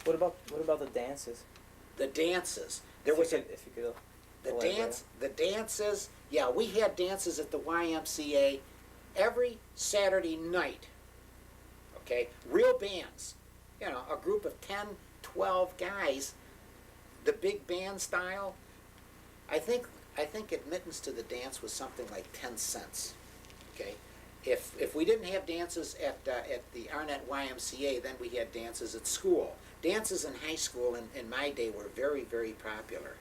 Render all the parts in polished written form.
What about the dances? The dances. There was if you could the dances. Yeah, we had dances at the YMCA every Saturday night. Okay, real bands. You know, a group of 10, 12 guys. The big band style. I think admittance to the dance was something like 10 cents. Okay, if we didn't have dances at the Arnett YMCA, then we had dances at school. Dances in high school in my day were very, very popular.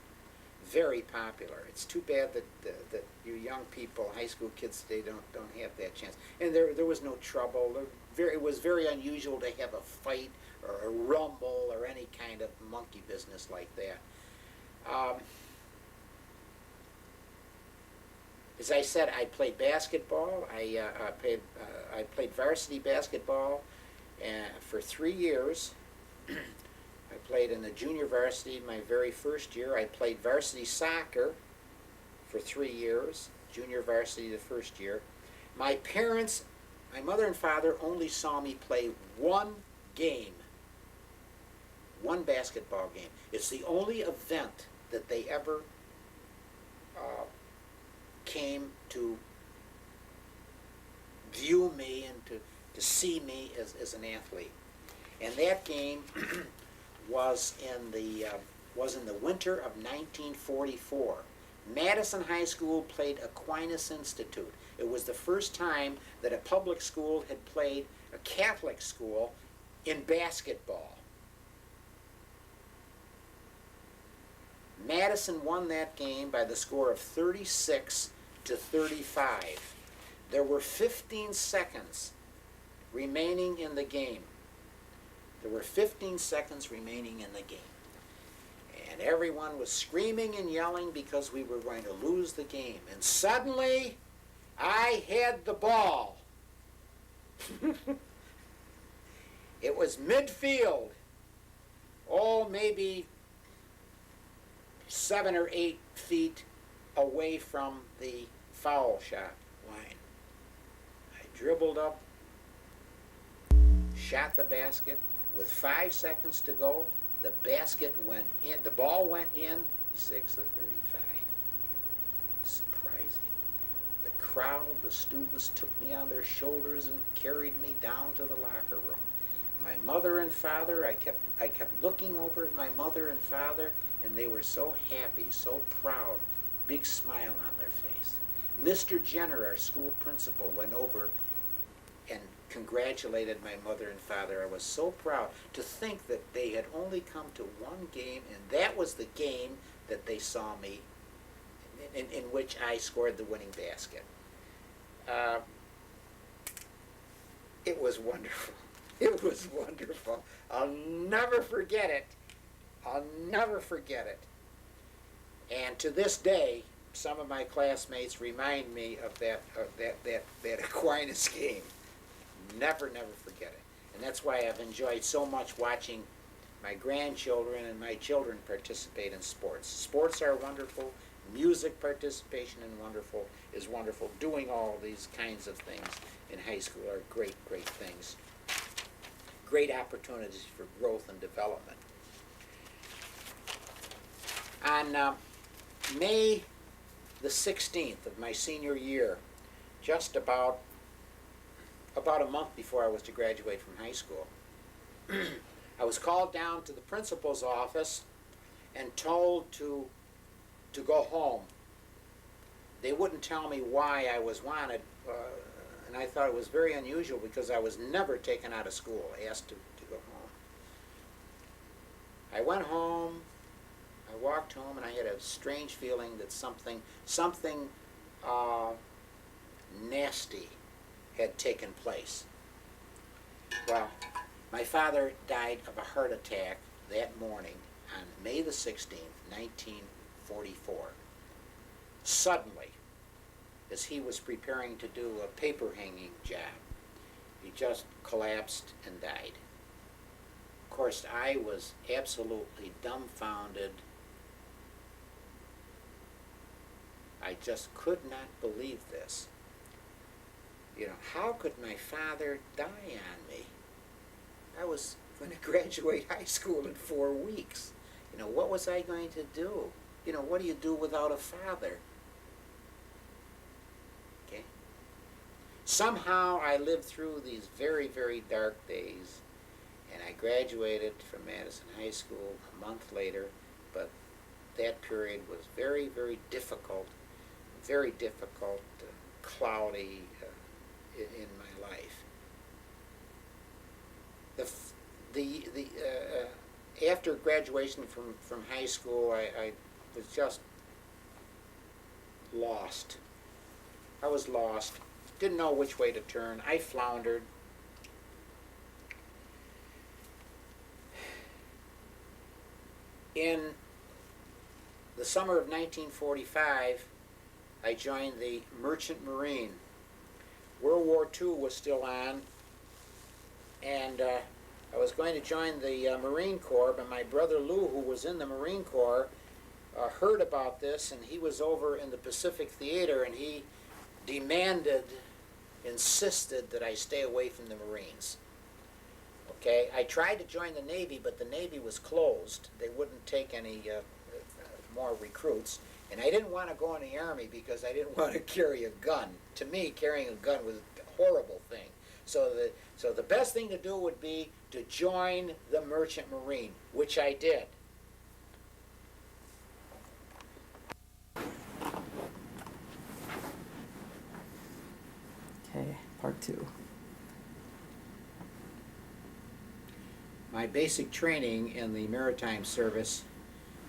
Very popular. It's too bad that you young people, high school kids today, don't have that chance. And there was no trouble. It was very unusual to have a fight or a rumble or any kind of monkey business like that. As I said, I played basketball. I played varsity basketball for 3 years. I played in the junior varsity my very first year. I played varsity soccer for 3 years, junior varsity the first year. My parents, my mother and father, only saw me play one game, one basketball game. It's the only event that they ever came to view me and to see me as an athlete. And that game was in the winter of 1944. Madison High School played Aquinas Institute. It was the first time that a public school had played a Catholic school in basketball. Madison won that game by the score of 36-35. There were 15 seconds remaining in the game. There were 15 seconds remaining in the game. And everyone was screaming and yelling because we were going to lose the game. And suddenly, I had the ball. It was midfield. Oh, maybe 7 or 8 feet away from the foul shot line. I dribbled up, shot the basket. With 5 seconds to go, the basket went in. The ball went in. 6-35. Surprising. The crowd, the students took me on their shoulders and carried me down to the locker room. My mother and father, I kept looking over at my mother and father, and they were so happy, so proud, big smile on their face. Mr. Jenner, our school principal, went over and congratulated my mother and father. I was so proud to think that they had only come to one game, and that was the game that they saw me in which I scored the winning basket. It was wonderful. It was wonderful. I'll never forget it. I'll never forget it. And to this day, some of my classmates remind me of that Aquinas game. Never forget it. And that's why I've enjoyed so much watching my grandchildren and my children participate in sports. Sports are wonderful. Music participation is wonderful. Doing all these kinds of things in high school are great things. Great opportunities for growth and development. On May the 16th of my senior year, just about a month before I was to graduate from high school, I was called down to the principal's office and told to go home. They wouldn't tell me why I was wanted, and I thought it was very unusual because I was never taken out of school, asked to go home. I went home, I walked home, and I had a strange feeling that something nasty had taken place. Well, my father died of a heart attack that morning on May the 16th, 1944. Suddenly, as he was preparing to do a paper hanging job, he just collapsed and died. Of course, I was absolutely dumbfounded. I just could not believe this. You know, how could my father die on me? going to graduate high school in 4 weeks. What was I going to do? What do you do without a father? Okay. Somehow I lived through these very, very dark days, and I graduated from Madison High School a month later, but that period was very, very difficult, cloudy in my life. After graduation from high school, I was just lost. I was lost. Didn't know which way to turn. I floundered. In the summer of 1945, I joined the Merchant Marine. World War II was still on, and I was going to join the Marine Corps, but my brother Lou, who was in the Marine Corps, heard about this, and he was over in the Pacific Theater, and he insisted that I stay away from the Marines. Okay, I tried to join the Navy, but the Navy was closed. They wouldn't take any more recruits, and I didn't want to go in the Army because I didn't want to carry a gun. To me, carrying a gun was a horrible thing. So the best thing to do would be to join the Merchant Marine, which I did. Okay, part 2. My basic training in the maritime service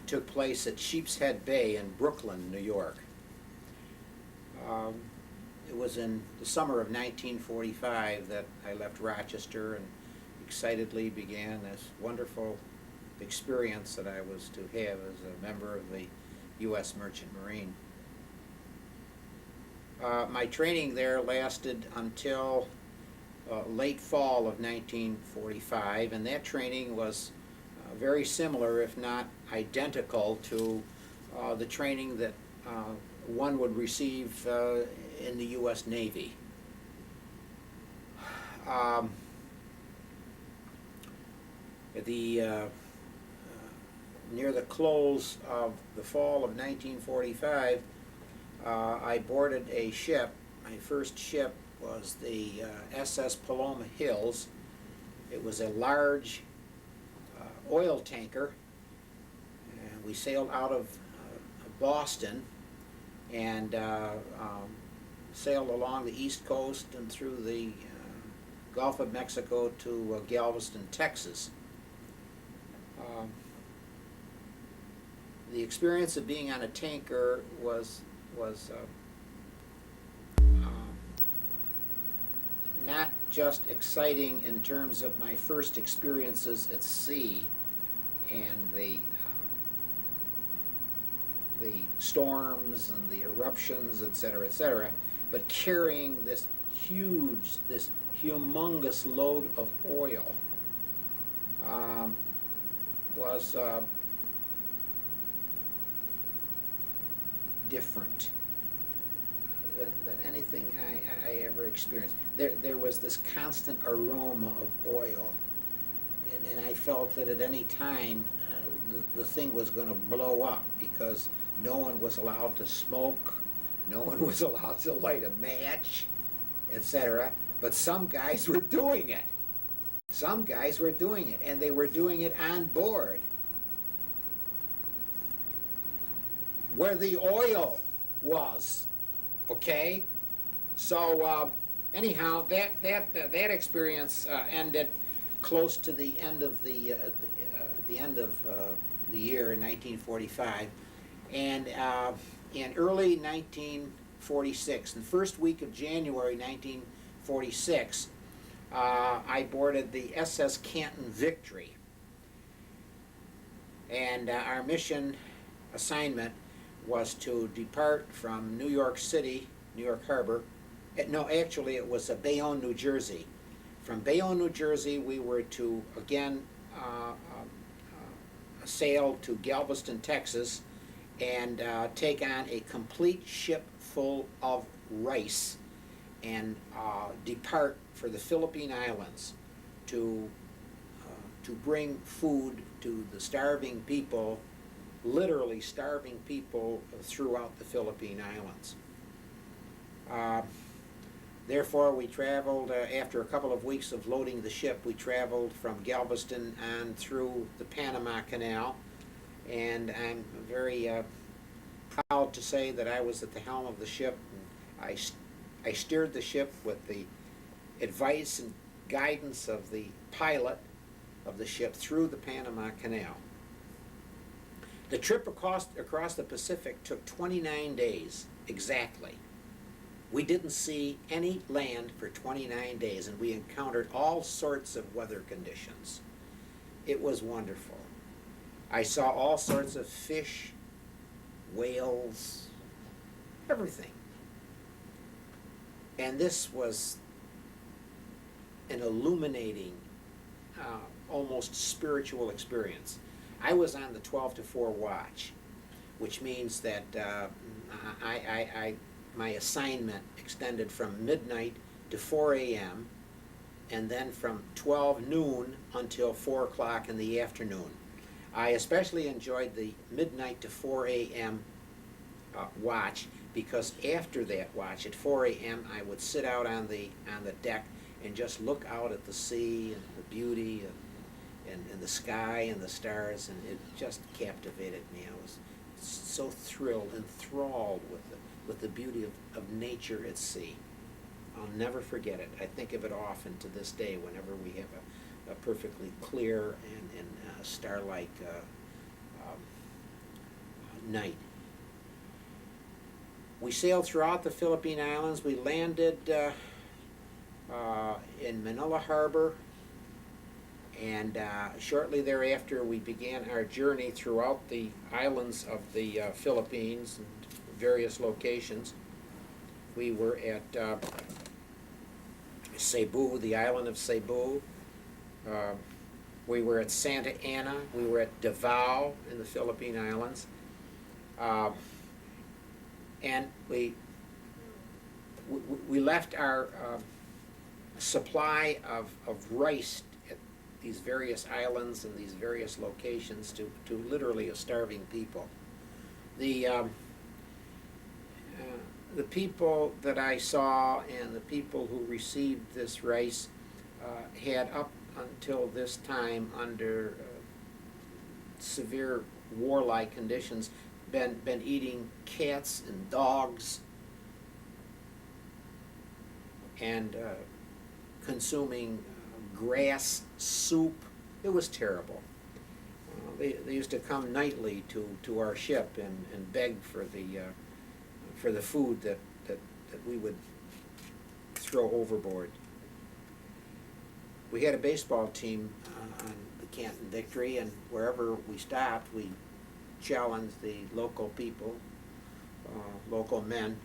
took place at Sheepshead Bay in Brooklyn, New York. It was in the summer of 1945 that I left Rochester and excitedly began this wonderful experience that I was to have as a member of the U.S. Merchant Marine. My training there lasted until late fall of 1945, and that training was very similar, if not identical, to the training that one would receive in the U.S. Navy. Near the close of the fall of 1945, I boarded a ship. My first ship was the SS Paloma Hills. It was a large oil tanker, and we sailed out of Boston and sailed along the East Coast and through the Gulf of Mexico to Galveston, Texas. The experience of being on a tanker was not just exciting in terms of my first experiences at sea and the storms and the eruptions, etc., but carrying this humongous load of oil was different than anything I ever experienced. There was this constant aroma of oil, and I felt that at any time the thing was going to blow up because no one was allowed to smoke, no one was allowed to light a match, etc. But some guys were doing it. Some guys were doing it, and they were doing it on board, where the oil was. Okay, so anyhow, that experience ended close to the end of the year in 1945, and in early 1946, in the first week of January 1946, I boarded the SS Canton Victory, and our mission assignment was to depart from New York City, New York Harbor. No, actually it was Bayonne, New Jersey. From Bayonne, New Jersey, we were to again sail to Galveston, Texas, and take on a complete ship full of rice and depart for the Philippine Islands to to bring food to the starving people, literally starving people throughout the Philippine Islands. Therefore, we traveled, after a couple of weeks of loading the ship, we traveled from Galveston on through the Panama Canal, and I'm very proud to say that I was at the helm of the ship. And I steered the ship with the advice and guidance of the pilot of the ship through the Panama Canal. The trip across the Pacific took 29 days exactly. We didn't see any land for 29 days, and we encountered all sorts of weather conditions. It was wonderful. I saw all sorts of fish, whales, everything. And this was an illuminating, almost spiritual experience. I was on the 12 to 4 watch, which means that my assignment extended from midnight to 4 a.m. and then from 12 noon until 4 o'clock in the afternoon. I especially enjoyed the midnight to 4 a.m. Watch, because after that watch at 4 a.m. I would sit out on the deck and just look out at the sea and the beauty and the sky and the stars, and it just captivated me. I was so thrilled, enthralled with the beauty of nature at sea. I'll never forget it. I think of it often to this day whenever we have a perfectly clear and star-like night. We sailed throughout the Philippine Islands. We landed in Manila Harbor, and shortly thereafter we began our journey throughout the islands of the Philippines and various locations. We were at Cebu, the island of Cebu. We were at Santa Ana. We were at Davao in the Philippine Islands. And we left our supply of rice at these various islands and these various locations to literally a starving people. The people that I saw and the people who received this rice had up until this time, under severe warlike conditions, been eating cats and dogs and consuming grass soup. It was terrible. They used to come nightly to our ship and beg for the food that we would throw overboard. We had a baseball team on the Canton Victory, and wherever we stopped, we challenged the local people, local men,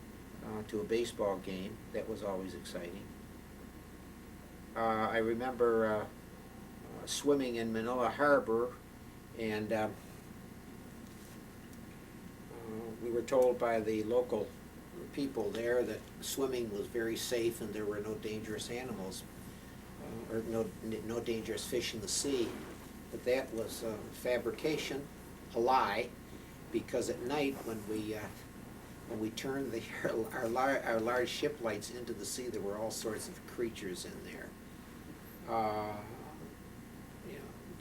to a baseball game. That was always exciting. I remember swimming in Manila Harbor, and we were told by the local people there that swimming was very safe and there were no dangerous animals or no dangerous fish in the sea. But that was fabrication, a lie, because at night when we turned our large ship lights into the sea, there were all sorts of creatures in there.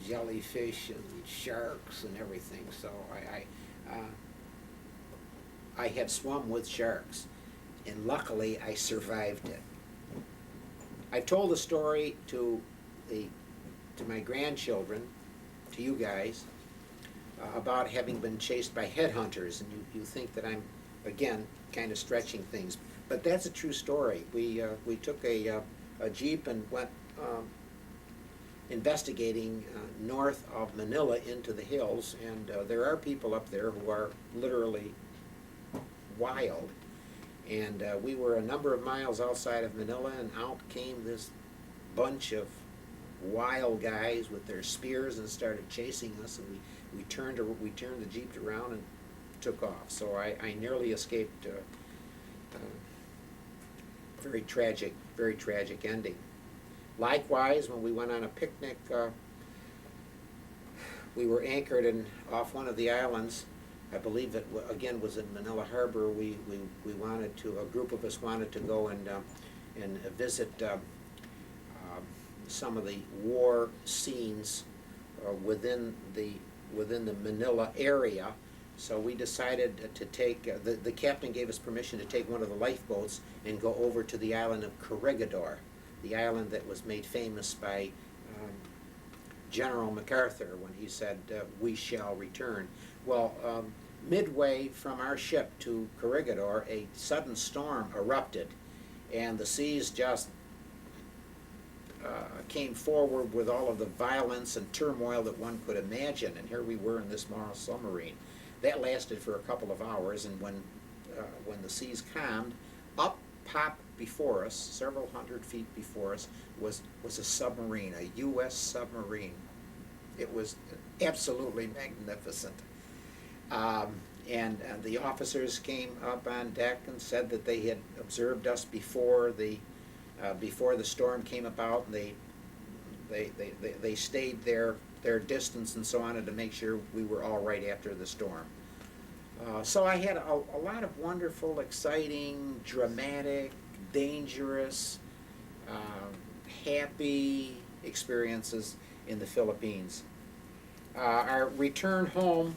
Jellyfish and sharks and everything. So I had swum with sharks, and luckily I survived it. I've told the story to my grandchildren, to you guys, about having been chased by headhunters, and you think that I'm, again, kind of stretching things, but that's a true story. We took a Jeep and went investigating north of Manila into the hills, and there are people up there who are literally wild. And we were a number of miles outside of Manila, and out came this bunch of wild guys with their spears and started chasing us, and we turned the Jeep around and took off. So I nearly escaped very tragic ending. Likewise, when we went on a picnic we were anchored off one of the islands. I believe it again was in Manila Harbor. We wanted to, a group of us wanted to go and visit some of the war scenes within the Manila area. So we decided to take, the captain gave us permission to take one of the lifeboats and go over to the island of Corregidor, the island that was made famous by General MacArthur when he said, "We shall return." Well, midway from our ship to Corregidor, a sudden storm erupted, and the seas just came forward with all of the violence and turmoil that one could imagine, and here we were in this small submarine. That lasted for a couple of hours, and when the seas calmed, up popped before us, several hundred feet before us, was a submarine, a U.S. submarine. It was absolutely magnificent. And the officers came up on deck and said that they had observed us before the storm came about, and they stayed their distance and so on to make sure we were all right after the storm. So I had a lot of wonderful, exciting, dramatic, dangerous, happy experiences in the Philippines. Our return from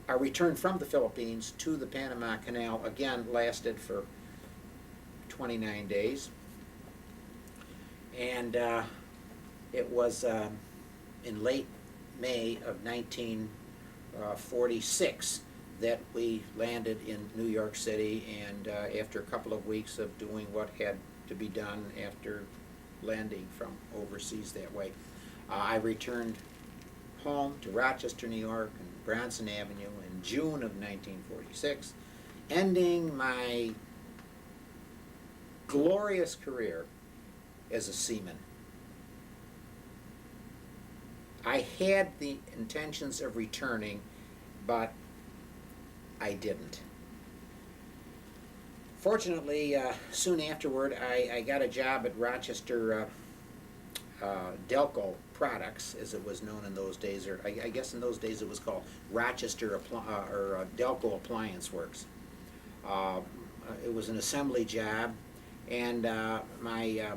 the Philippines to the Panama Canal again lasted for 29 days. And it was in late May of 1946 that we landed in New York City, and after a couple of weeks of doing what had to be done after landing from overseas that way, I returned home to Rochester, New York, and Bronson Avenue in June of 1946, ending my glorious career as a seaman. I had the intentions of returning, but I didn't. Fortunately, soon afterward, I got a job at Rochester Delco Products, as it was known in those days, or I guess in those days it was called Rochester Delco Appliance Works. It was an assembly job, and my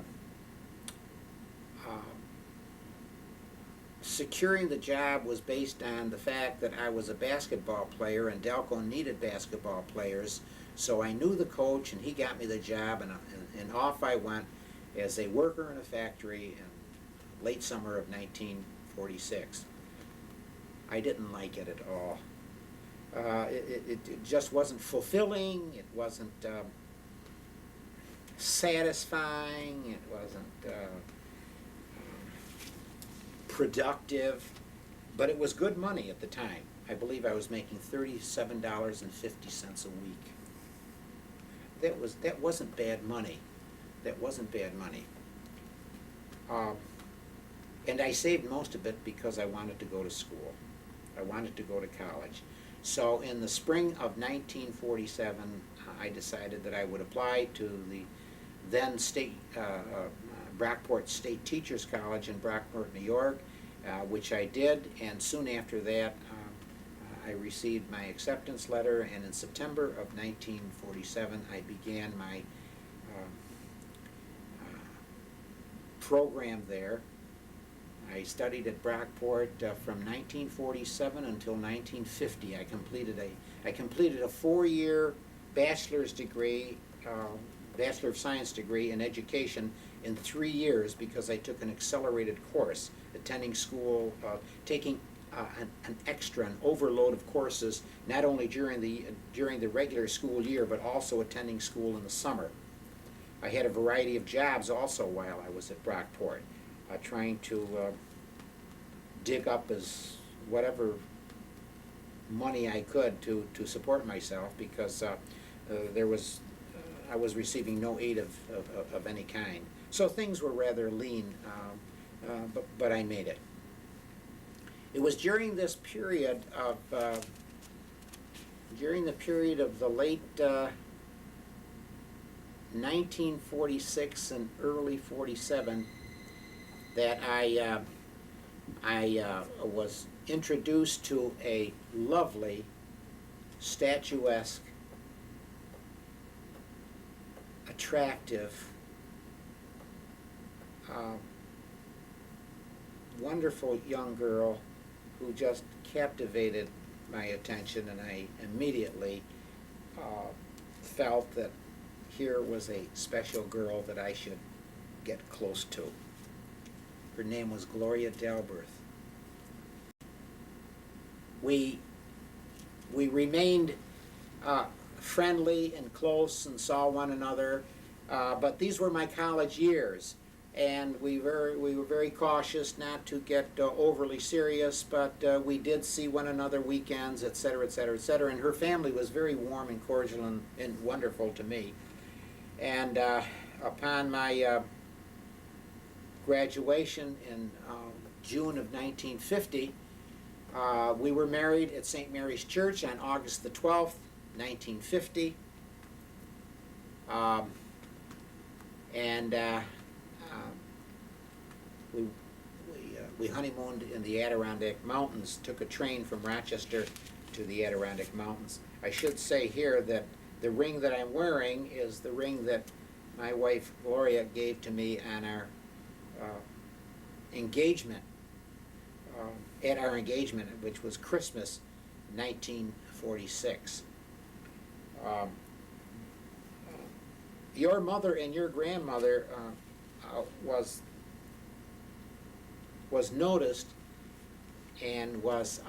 securing the job was based on the fact that I was a basketball player, and Delco needed basketball players. So I knew the coach, and he got me the job, and off I went as a worker in a factory in late summer of 1946. I didn't like it at all. It just wasn't fulfilling. It wasn't satisfying. It wasn't productive. But it was good money at the time. I believe I was making $37.50 a week. That wasn't bad money. That wasn't bad money. And I saved most of it because I wanted to go to school. I wanted to go to college. So in the spring of 1947, I decided that I would apply to the then Brockport State Teachers College in Brockport, New York, which I did, and soon after that I received my acceptance letter, and in September of 1947 I began my program there. I studied at Brockport from 1947 until 1950. I completed a 4-year bachelor's degree, Bachelor of Science degree in education in 3 years, because I took an accelerated course, attending school, taking an overload of courses, not only during the regular school year, but also attending school in the summer. I had a variety of jobs also while I was at Brockport, trying to dig up as whatever money I could to support myself, because I was receiving no aid of any kind. So things were rather lean, but I made it. It was during this period of the late 1946 and early 47 that I was introduced to a lovely, statuesque, attractive, wonderful young girl who just captivated my attention, and I immediately felt that here was a special girl that I should get close to. Her name was Gloria Dalberth. We remained friendly and close and saw one another, but these were my college years, and we were very cautious not to get overly serious, but we did see one another weekends, etc., etc., etc., and her family was very warm and cordial and wonderful to me. And upon my graduation in June of 1950, we were married at St. Mary's Church on August the 12th, 1950. We honeymooned in the Adirondack Mountains, took a train from Rochester to the Adirondack Mountains. I should say here that the ring that I'm wearing is the ring that my wife Gloria gave to me on our engagement, at our engagement, which was Christmas 1946. Your mother and your grandmother was noticed and was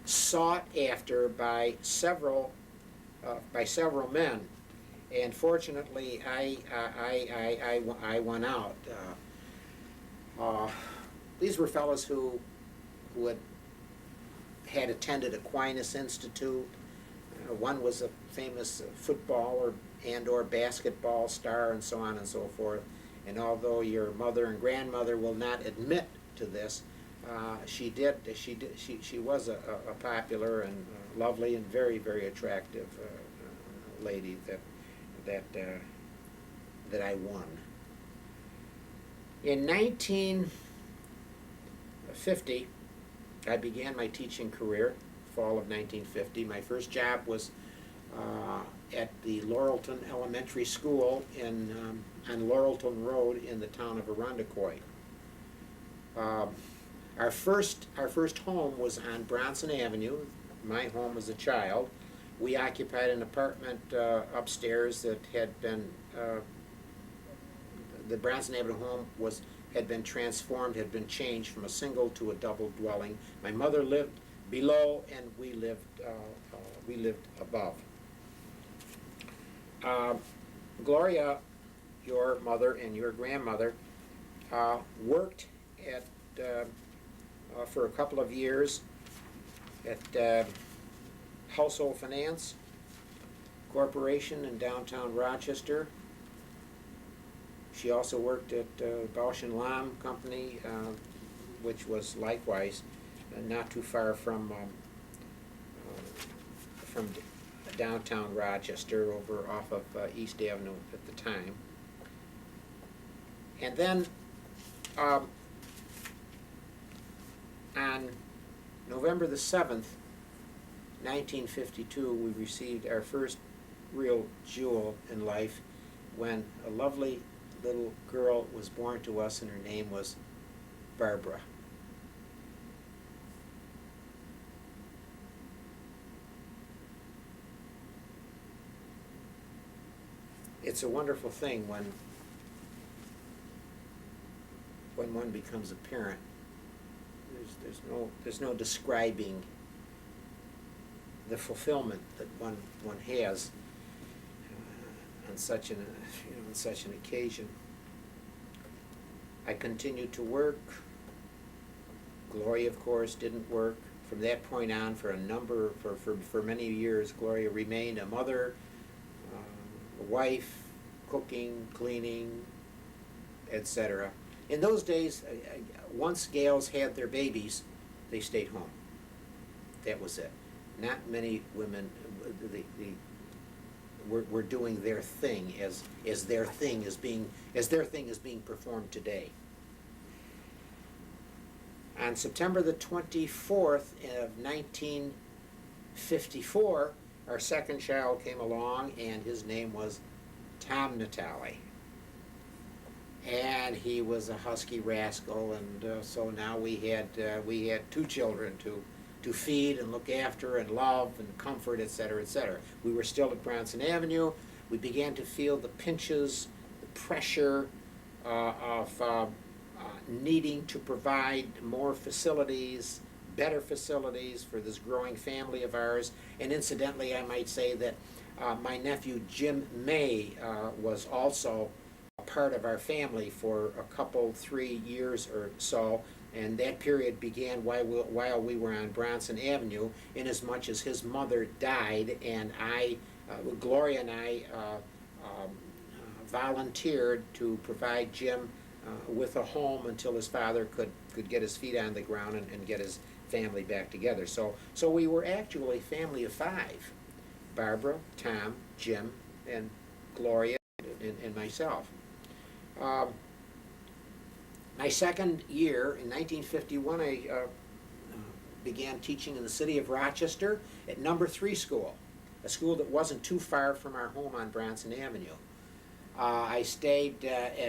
sought after by several men, and fortunately I won out. These were fellows who had attended Aquinas Institute. One was a famous football or basketball star, and so on and so forth. And although your mother and grandmother will not admit to this, she was a popular and lovely and very, very attractive lady that I won. In 1950, I began my teaching career, fall of 1950. My first job was at the Laurelton Elementary School on Laurelton Road in the town of Arundecoit. Our first home was on Bronson Avenue, my home as a child. We occupied an apartment upstairs that had been, the Bronson Avenue home had been transformed, had been changed from a single to a double dwelling. My mother lived below, and we lived above. Gloria, your mother and your grandmother, worked at for a couple of years at Household Finance Corporation in downtown Rochester. She also worked at Bausch and Lomb Company, which was likewise not too far from downtown Rochester, over off of East Avenue at the time. And then on November the 7th, 1952, we received our first real jewel in life when a lovely little girl was born to us, and her name was Barbara. It's a wonderful thing when one becomes a parent. There's no describing the fulfillment that one has on such an occasion. I continued to work. Gloria, of course, didn't work. From that point on, for many years, Gloria remained a mother, a wife, cooking, cleaning, etc. In those days, once gals had their babies, they stayed home. That was it. Not many women were doing their thing as their thing is being performed today. On September the 24th of 1954, our second child came along, and his name was Tom Natale. And he was a husky rascal, and so now we had two children to feed and look after and love and comfort, etc., etc. We were still at Bronson Avenue. We began to feel the pinches, the pressure of needing to provide more facilities, better facilities for this growing family of ours. And incidentally, I might say that my nephew Jim May was also a part of our family for a couple, 3 years or so. And that period began while we were on Bronson Avenue, inasmuch as his mother died, and Gloria and I volunteered to provide Jim with a home until his father could get his feet on the ground and get his family back together. So we were actually a family of 5: Barbara, Tom, Jim, and Gloria, and myself. My second year, in 1951, I began teaching in the city of Rochester at number 3 school, a school that wasn't too far from our home on Bronson Avenue. I stayed at